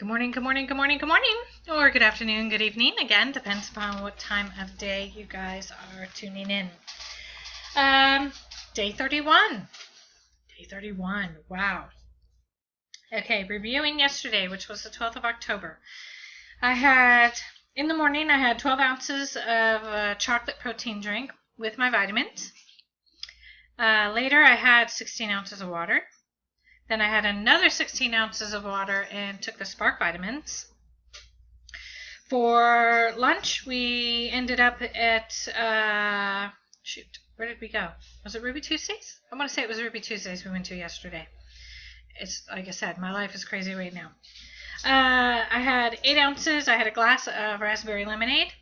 Good morning, good morning, good morning, good morning, or good afternoon, good evening. Again, depends upon what time of day you guys are tuning in. Day 31. Day 31. Wow. Okay, reviewing yesterday, which was the 12th of October. In the morning, I had 12 ounces of chocolate protein drink with my vitamins. Later, I had 16 ounces of water. Then I had another 16 ounces of water and took the Spark vitamins. For lunch, we ended up at, where did we go? Was it Ruby Tuesdays? I want to say it was Ruby Tuesdays we went to yesterday. It's, like I said, my life is crazy right now. I had 8 ounces. I had a glass of raspberry lemonade.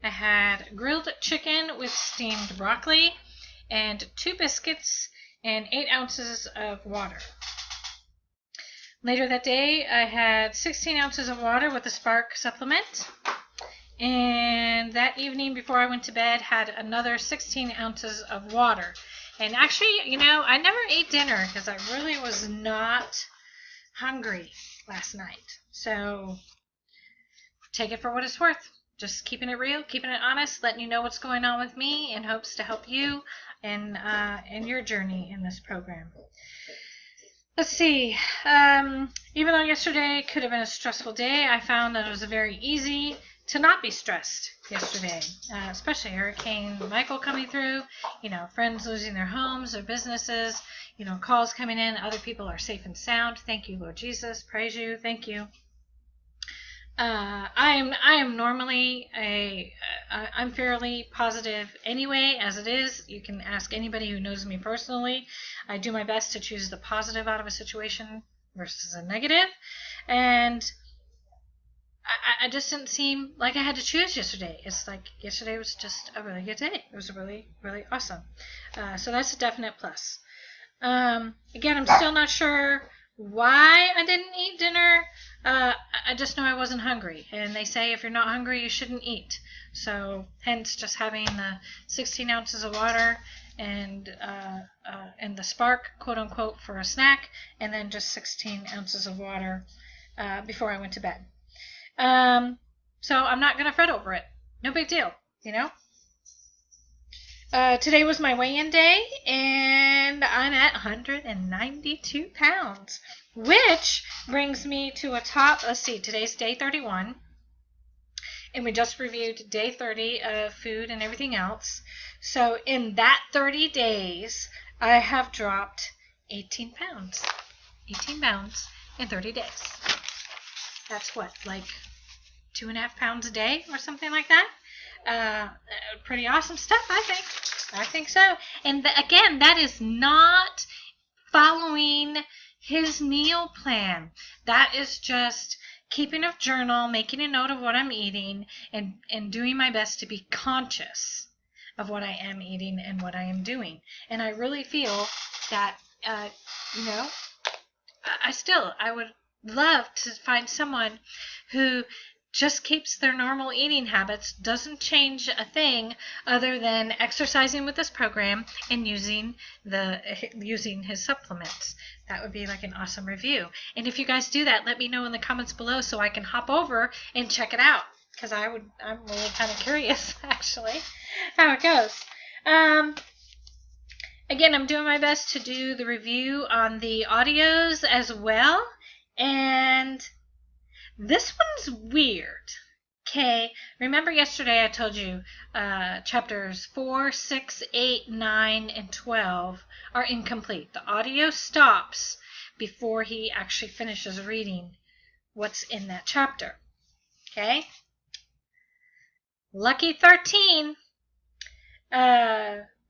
I had grilled chicken with steamed broccoli and 2 biscuits and 8 ounces of water. Later that day, I had 16 ounces of water with a Spark supplement. And that evening, before I went to bed, had another 16 ounces of water. And actually, I never ate dinner because I really was not hungry last night. So take it for what it's worth. Just keeping it real, keeping it honest, letting you know what's going on with me in hopes to help you in your journey in this program. Let's see, even though yesterday could have been a stressful day, I found that it was very easy to not be stressed yesterday, especially Hurricane Michael coming through, friends losing their homes, their businesses, calls coming in, other people are safe and sound. Thank you, Lord Jesus. Praise you. Thank you. I am normally I'm fairly positive anyway, as it is. You can ask anybody who knows me personally. I do my best to choose the positive out of a situation versus a negative. And I just didn't seem like I had to choose yesterday. It's like yesterday was just a really good day. It was really, really awesome. So that's a definite plus. Again, I'm still not sure why I didn't eat dinner. I just know I wasn't hungry, and they say if you're not hungry, you shouldn't eat. So, hence, just having the 16 ounces of water and the Spark, quote unquote, for a snack, and then just 16 ounces of water before I went to bed. So I'm not gonna fret over it. No big deal, Today was my weigh-in day, and I'm at 192 pounds, which brings me to a top, let's see, today's day 31, and we just reviewed day 30 of food and everything else. So in that 30 days, I have dropped 18 pounds. 18 pounds in 30 days. That's what, like 2.5 pounds a day or something like that? Pretty awesome stuff, I think. I think so. And again, that is not following his meal plan. That is just keeping a journal, making a note of what I'm eating, and doing my best to be conscious of what I am eating and what I am doing. And I really feel that, I would love to find someone who just keeps their normal eating habits, doesn't change a thing other than exercising with this program and using his supplements. That would be like an awesome review. And if you guys do that, let me know in the comments below so I can hop over and check it out, because I'm really kind of curious actually how it goes. Again, I'm doing my best to do the review on the audios as well, and this one's weird. Okay, remember yesterday I told you chapters 4, 6, 8, 9, and 12 are incomplete. The audio stops before he actually finishes reading what's in that chapter. Okay? Lucky 13.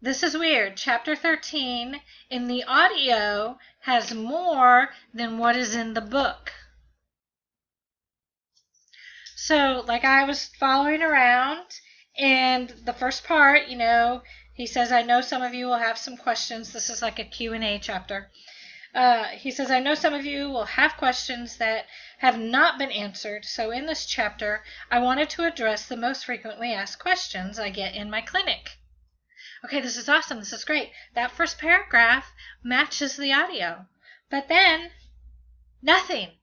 This is weird. Chapter 13 in the audio has more than what is in the book. So, like, I was following around, and the first part, he says, I know some of you will have some questions. This is like a Q&A chapter. He says, I know some of you will have questions that have not been answered. So in this chapter, I wanted to address the most frequently asked questions I get in my clinic. Okay, this is awesome. This is great. That first paragraph matches the audio. But then, nothing.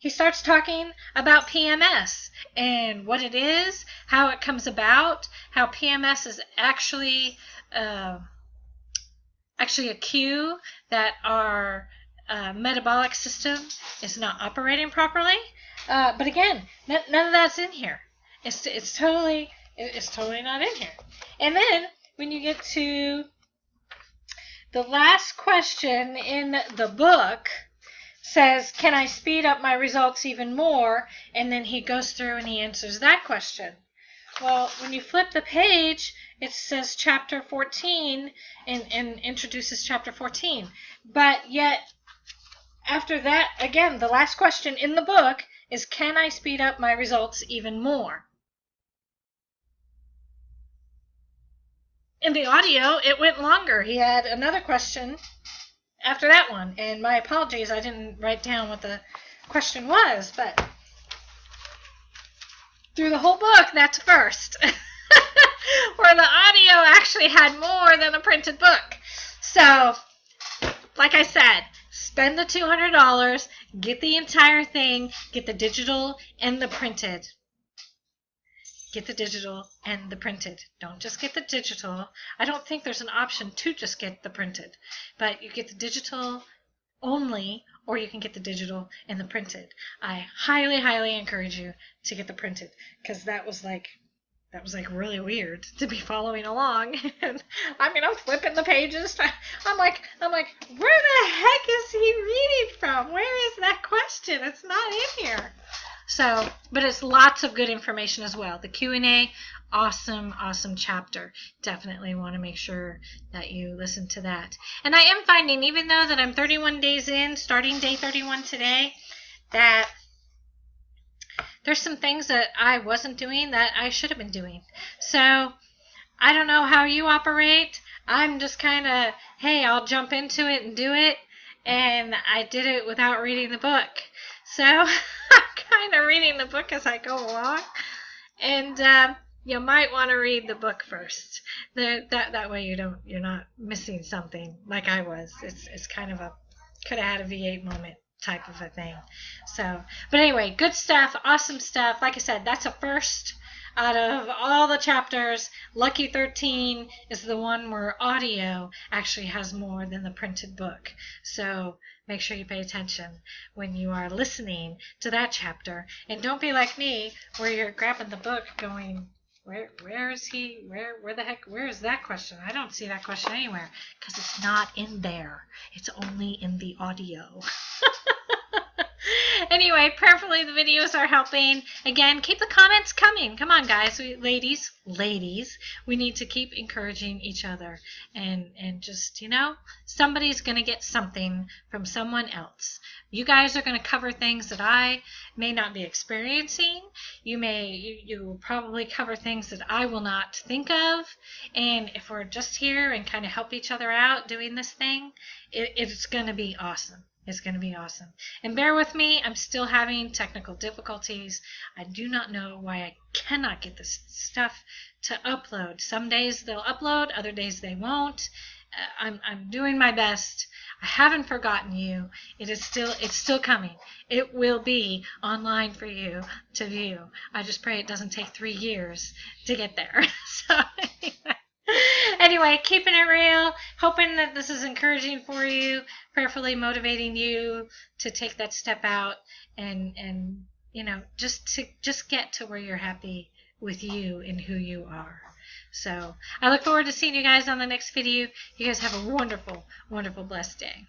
he starts talking about PMS and what it is, how it comes about, how PMS is actually a cue that our metabolic system is not operating properly. But again, none of that's in here. It's totally not in here. And then when you get to the last question in the book, says, can I speed up my results even more? And then he goes through and he answers that question. Well, when you flip the page, it says chapter 14 and introduces chapter 14. But yet, after that, again, the last question in the book is, can I speed up my results even more? In the audio, it went longer. He had another question after that one. And my apologies, I didn't write down what the question was, but through the whole book, that's first. Where the audio actually had more than a printed book. So, like I said, spend the $200, get the entire thing, get the digital and the printed. Get the digital and the printed. Don't just get the digital. I don't think there's an option to just get the printed. But you get the digital only, or you can get the digital and the printed. I highly, highly encourage you to get the printed, because that was like really weird to be following along. And I'm flipping the pages. I'm like, where the heck is he reading from? Where is that question? It's not in here. So, but it's lots of good information as well. The Q&A, awesome, awesome chapter. Definitely want to make sure that you listen to that. And I am finding, even though that I'm 31 days in, starting day 31 today, that there's some things that I wasn't doing that I should have been doing. So, I don't know how you operate. I'm just kind of, hey, I'll jump into it and do it. And I did it without reading the book. So, I'm kind of reading the book as I go along. And you might want to read the book first. That way you're not missing something like I was. It's kind of could have had a V8 moment type of a thing. So, but anyway, good stuff, awesome stuff. Like I said, that's a first out of all the chapters. Lucky 13 is the one where audio actually has more than the printed book. So make sure you pay attention when you are listening to that chapter. And don't be like me, where you're grabbing the book going, where is he? Where the heck? Where is that question? I don't see that question anywhere, because it's not in there. It's only in the audio. Anyway, prayerfully the videos are helping. Again, keep the comments coming. Come on, guys. Ladies, we need to keep encouraging each other. And just, somebody's going to get something from someone else. You guys are going to cover things that I may not be experiencing. You will probably cover things that I will not think of. And if we're just here and kind of help each other out doing this thing, it's going to be awesome. It's going to be awesome. And bear with me, I'm still having technical difficulties. I do not know why I cannot get this stuff to upload. Some days they'll upload, other days they won't. I'm doing my best. I haven't forgotten you. It's still coming. It will be online for you to view. I just pray it doesn't take 3 years to get there. So anyway, keeping it real, hoping that this is encouraging for you, prayerfully motivating you to take that step out and just get to where you're happy with you and who you are. So I look forward to seeing you guys on the next video. You guys have a wonderful, wonderful, blessed day.